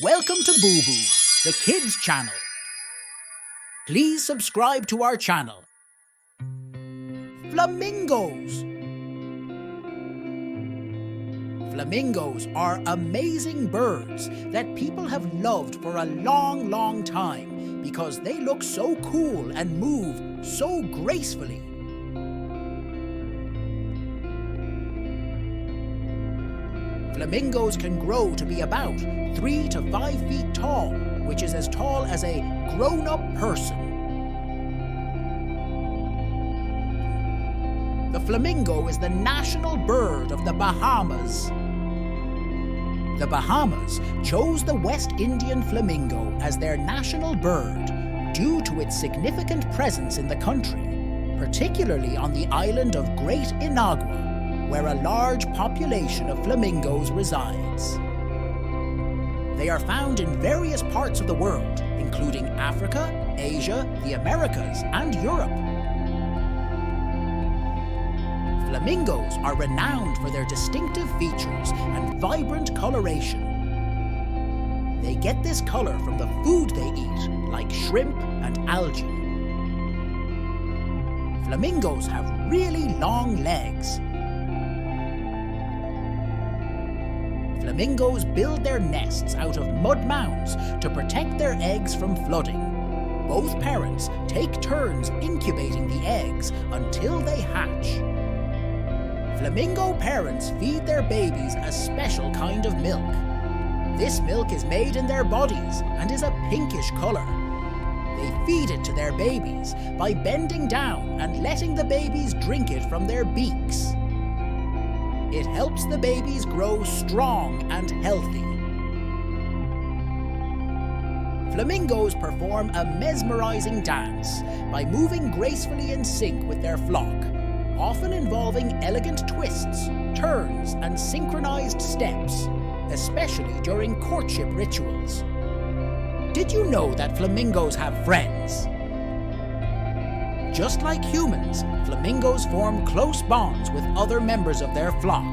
Welcome to Boo Boo, the kids channel. Please subscribe to our channel. Flamingos. Flamingos are amazing birds that people have loved for a long time because they look so cool and move so gracefully. Flamingos can grow to be about 3 to 5 feet tall, which is as tall as a grown-up person. The flamingo is the national bird of the Bahamas. The Bahamas chose the West Indian flamingo as their national bird due to its significant presence in the country, particularly on the island of Great Inagua, where a large population of flamingos resides. They are found in various parts of the world, including Africa, Asia, the Americas, and Europe. Flamingos are renowned for their distinctive features and vibrant coloration. They get this color from the food they eat, like shrimp and algae. Flamingos have really long legs. Flamingos build their nests out of mud mounds to protect their eggs from flooding. Both parents take turns incubating the eggs until they hatch. Flamingo parents feed their babies a special kind of milk. This milk is made in their bodies and is a pinkish color. They feed it to their babies by bending down and letting the babies drink it from their beaks. It helps the babies grow strong and healthy. Flamingos perform a mesmerizing dance by moving gracefully in sync with their flock, often involving elegant twists, turns, and synchronized steps, especially during courtship rituals. Did you know that flamingos have friends? Just like humans, flamingos form close bonds with other members of their flock.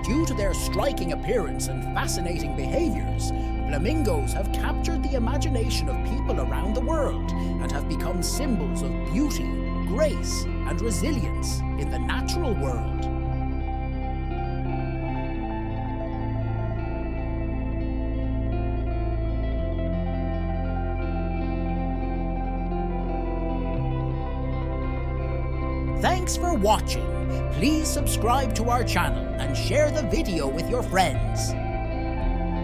Due to their striking appearance and fascinating behaviors, flamingos have captured the imagination of people around the world and have become symbols of beauty, grace, and resilience in the natural world. Thanks for watching. Please subscribe to our channel and share the video with your friends.